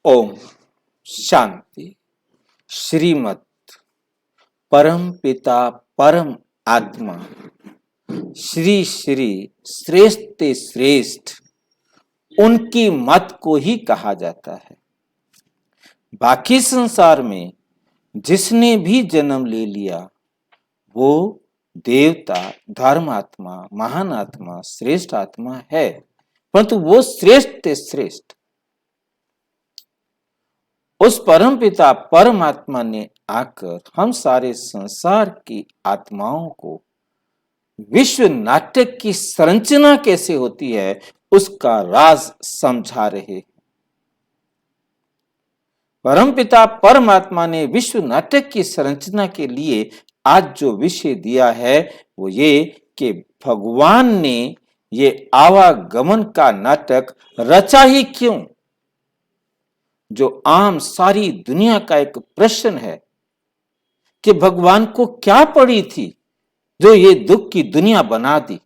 ओम शांति। श्रीमद् परम पिता परम आत्मा श्री श्री श्रेष्ठ ते श्रेष्ठ उनकी मत को ही कहा जाता है। बाकी संसार में जिसने भी जन्म ले लिया वो देवता, धर्मात्मा, महान आत्मा, श्रेष्ठ आत्मा है, परंतु वो श्रेष्ठ ते श्रेष्ठ उस परम पिता परमात्मा ने आकर हम सारे संसार की आत्माओं को विश्व नाटक की संरचना कैसे होती है उसका राज समझा रहे। परम पिता परमात्मा ने विश्व नाटक की संरचना के लिए आज जो विषय दिया है वो ये कि भगवान ने ये आवागमन का नाटक रचा ही क्यों। जो आम सारी दुनिया का एक प्रश्न है कि भगवान को क्या पड़ी थी जो ये दुख की दुनिया बना दी,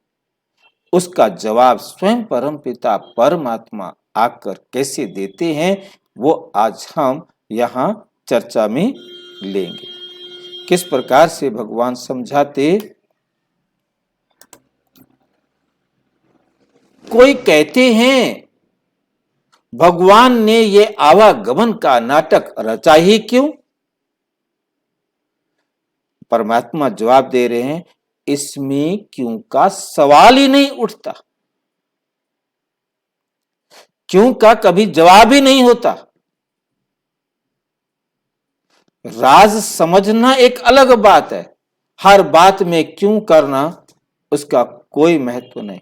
उसका जवाब स्वयं परमपिता परमात्मा आकर कैसे देते हैं वो आज हम यहां चर्चा में लेंगे। किस प्रकार से भगवान समझाते। कोई कहते हैं भगवान ने ये आवागमन का नाटक रचा ही क्यों। परमात्मा जवाब दे रहे हैं इसमें क्यों का सवाल ही नहीं उठता, क्यों का कभी जवाब ही नहीं होता। राज समझना एक अलग बात है, हर बात में क्यों करना उसका कोई महत्व नहीं।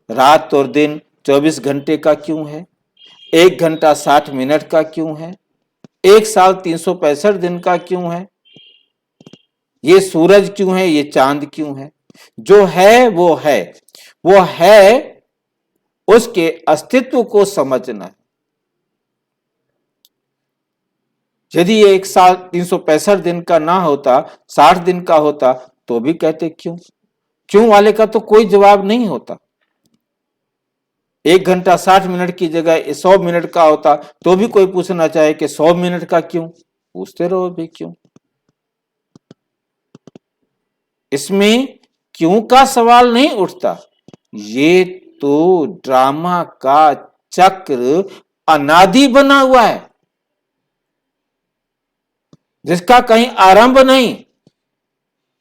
रात और दिन 24 घंटे का क्यों है, 1 घंटा 60 मिनट का क्यों है, 1 साल 365 दिन का क्यों है, ये सूरज क्यों है, ये चांद क्यों है। जो है वो है, वो है उसके अस्तित्व को समझना है। यदि ये 1 साल 365 दिन का ना होता, 60 दिन का होता तो भी कहते क्यों। क्यों वाले का तो कोई जवाब नहीं होता। 1 घंटा 60 मिनट की जगह 100 मिनट का होता तो भी कोई पूछना चाहे कि 100 मिनट का क्यों, पूछते रहो भी क्यों। इसमें क्यों का सवाल नहीं उठता। ये तो ड्रामा का चक्र अनादि बना हुआ है जिसका कहीं आरंभ नहीं,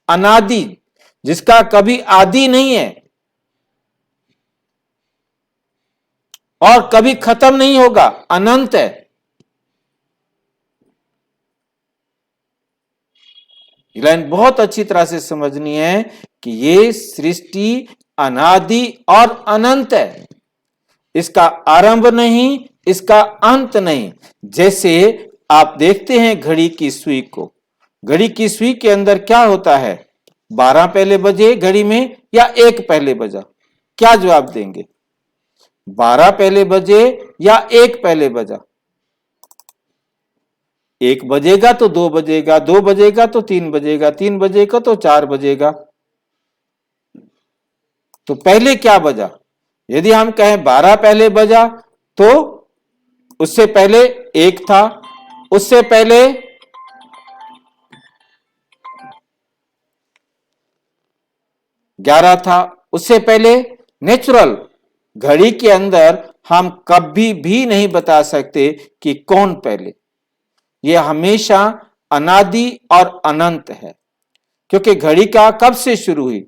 अनादि जिसका कभी आदि नहीं है और कभी खत्म नहीं होगा, अनंत है। ये लाइन बहुत अच्छी तरह से समझनी है कि ये सृष्टि अनादि और अनंत है, इसका आरंभ नहीं, इसका अंत नहीं। जैसे आप देखते हैं घड़ी की सुई को, घड़ी की सुई के अंदर क्या होता है, 12 पहले बजे घड़ी में या 1 पहले बजा, क्या जवाब देंगे। 12 पहले बजे या 1 पहले बजा। 1 बजेगा तो 2 बजेगा, 2 बजेगा तो 3 बजेगा, 3 बजेगा तो 4 बजेगा। तो पहले क्या बजा। यदि हम कहें 12 पहले बजा तो उससे पहले 1 था, उससे पहले 11 था, उससे पहले नेचुरल। घड़ी के अंदर हम कभी भी नहीं बता सकते कि कौन पहले, यह हमेशा अनादि और अनंत है। क्योंकि घड़ी का कब से शुरू हुई,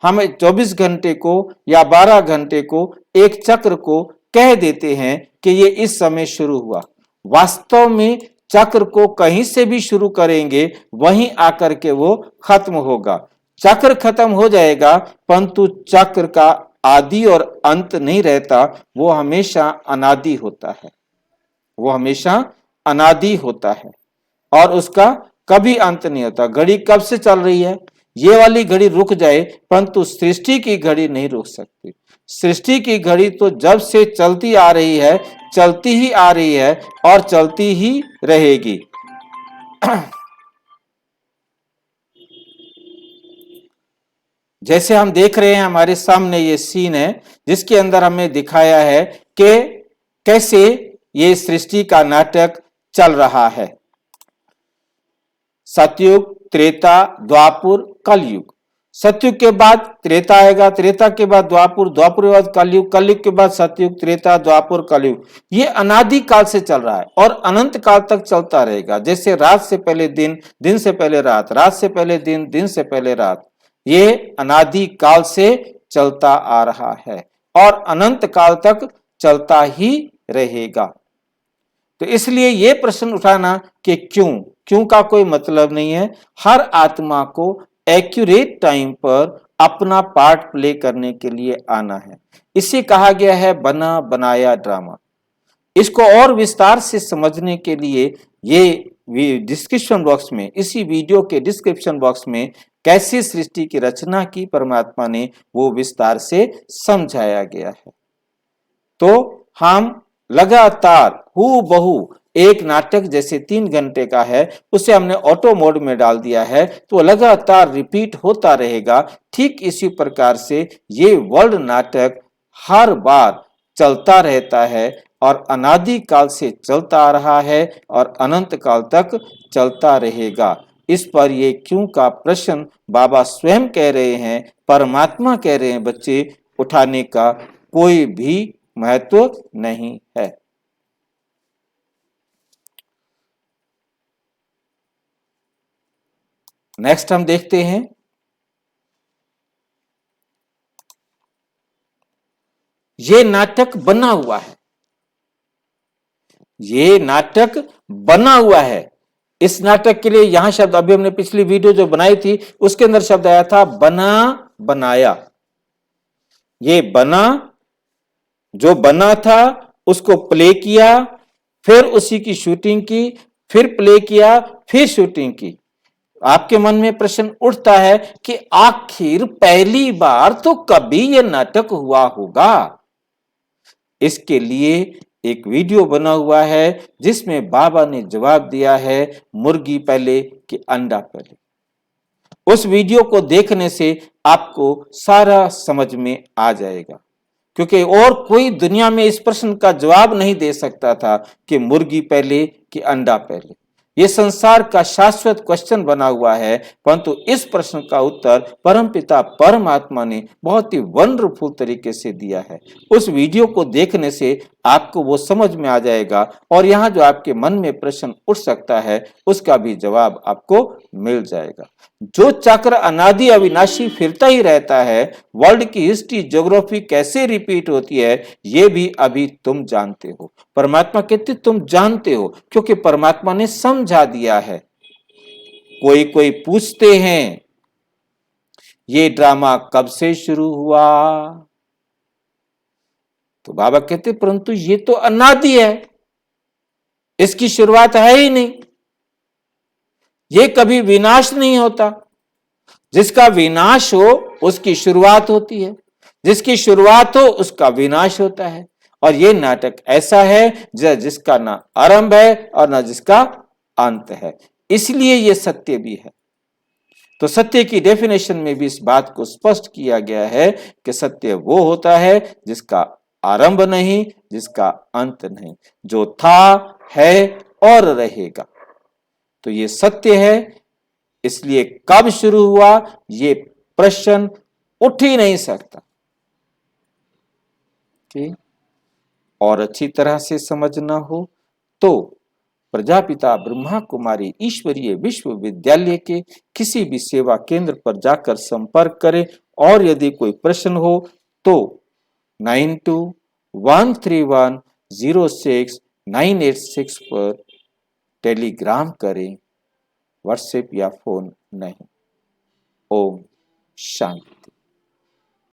हम 24 घंटे को या 12 घंटे को एक चक्र को कह देते हैं कि ये इस समय शुरू हुआ। वास्तव में चक्र को कहीं से भी शुरू करेंगे वहीं आकर के वो खत्म होगा। चक्र खत्म हो जाएगा परंतु चक्र का आदि और अंत नहीं रहता, वो हमेशा अनादि होता है, वो हमेशा अनादि होता है और उसका कभी अंत नहीं होता। घड़ी कब से चल रही है, ये वाली घड़ी रुक जाए परंतु सृष्टि की घड़ी नहीं रुक सकती। सृष्टि की घड़ी तो जब से चलती आ रही है, चलती ही आ रही है और चलती ही रहेगी। जैसे हम देख रहे हैं हमारे सामने ये सीन है जिसके अंदर हमें दिखाया है कि कैसे ये सृष्टि का नाटक चल रहा है। सतयुग, त्रेता, द्वापुर, कलयुग। सतयुग के बाद त्रेता आएगा, त्रेता के बाद द्वापुर, द्वापुर के बाद कलयुग, कलयुग के बाद सतयुग, त्रेता, द्वापुर, कलयुग। ये अनादि काल से चल रहा है और अनंत काल तक चलता रहेगा। जैसे रात से पहले दिन, दिन से पहले रात, रात से पहले दिन, दिन से पहले रात। ये अनादि काल से चलता आ रहा है और अनंत काल तक चलता ही रहेगा। तो इसलिए ये प्रश्न उठाना कि क्यों का कोई मतलब नहीं है। हर आत्मा को एक्यूरेट टाइम पर अपना पार्ट प्ले करने के लिए आना है। इसे कहा गया है बना बनाया ड्रामा। इसको और विस्तार से समझने के लिए ये डिस्क्रिप्शन बॉक्स में, इसी वीडियो के डिस्क्रिप्शन बॉक्स में कैसे सृष्टि की रचना की परमात्मा ने, वो विस्तार से समझाया गया है। तो हम लगातार हूबहू एक नाटक जैसे 3 घंटे का है, उसे हमने ऑटो मोड में डाल दिया है, तो लगातार रिपीट होता रहेगा। ठीक इसी प्रकार से ये वर्ल्ड नाटक हर बार चलता रहता है और अनादि काल से चलता आ रहा है और अनंत काल तक चलता रहेगा। इस पर ये क्यों का प्रश्न बाबा स्वयं कह रहे हैं, परमात्मा कह रहे हैं, बच्चे उठाने का कोई भी महत्व नहीं है। नेक्स्ट हम देखते हैं, ये नाटक बना हुआ है। ये नाटक बना हुआ है। इस नाटक के लिए यहां शब्द, अभी हमने पिछली वीडियो जो बनाई थी उसके अंदर शब्द आया था बना बनाया। ये बना, जो बना था उसको प्ले किया, फिर उसी की शूटिंग की, फिर प्ले किया, फिर शूटिंग की। आपके मन में प्रश्न उठता है कि आखिर पहली बार तो कभी यह नाटक हुआ होगा। इसके लिए एक वीडियो बना हुआ है जिसमें बाबा ने जवाब दिया है, मुर्गी पहले कि अंडा पहले। उस वीडियो को देखने से आपको सारा समझ में आ जाएगा, क्योंकि और कोई दुनिया में इस प्रश्न का जवाब नहीं दे सकता था कि मुर्गी पहले कि अंडा पहले। यह संसार का शाश्वत क्वेश्चन बना हुआ है, परंतु इस प्रश्न का उत्तर परमपिता परमात्मा ने बहुत ही वंडरफुल तरीके से दिया है। उस वीडियो को देखने से आपको वो समझ में आ जाएगा और यहाँ जो आपके मन में प्रश्न उठ सकता है उसका भी जवाब आपको मिल जाएगा। जो चक्र अनादि अविनाशी फिरता ही रहता है, वर्ल्ड की हिस्ट्री ज्योग्राफी कैसे रिपीट होती है ये भी अभी तुम जानते हो। परमात्मा कहते तुम जानते हो, क्योंकि परमात्मा ने समझा दिया है। कोई पूछते हैं ये ड्रामा कब से शुरू हुआ, तो बाबा कहते परंतु ये तो अनादि है, इसकी शुरुआत है ही नहीं, ये कभी विनाश नहीं होता। जिसका विनाश हो उसकी शुरुआत होती है, जिसकी शुरुआत हो उसका विनाश होता है। और ये नाटक ऐसा है जिसका ना आरंभ है और ना जिसका अंत है, इसलिए ये सत्य भी है। तो सत्य की डेफिनेशन में भी इस बात को स्पष्ट किया गया है कि सत्य वो होता है जिसका आरंभ नहीं, जिसका अंत नहीं, जो था, है और रहेगा। तो ये सत्य है, इसलिए कब शुरू हुआ ये प्रश्न उठ ही नहीं सकता। ठीक, और अच्छी तरह से समझना हो तो प्रजापिता ब्रह्मा कुमारी ईश्वरीय विश्वविद्यालय के किसी भी सेवा केंद्र पर जाकर संपर्क करें, और यदि कोई प्रश्न हो तो 9213106986 पर टेलीग्राम करें, व्हाट्सएप या फोन नहीं। ओम शांति।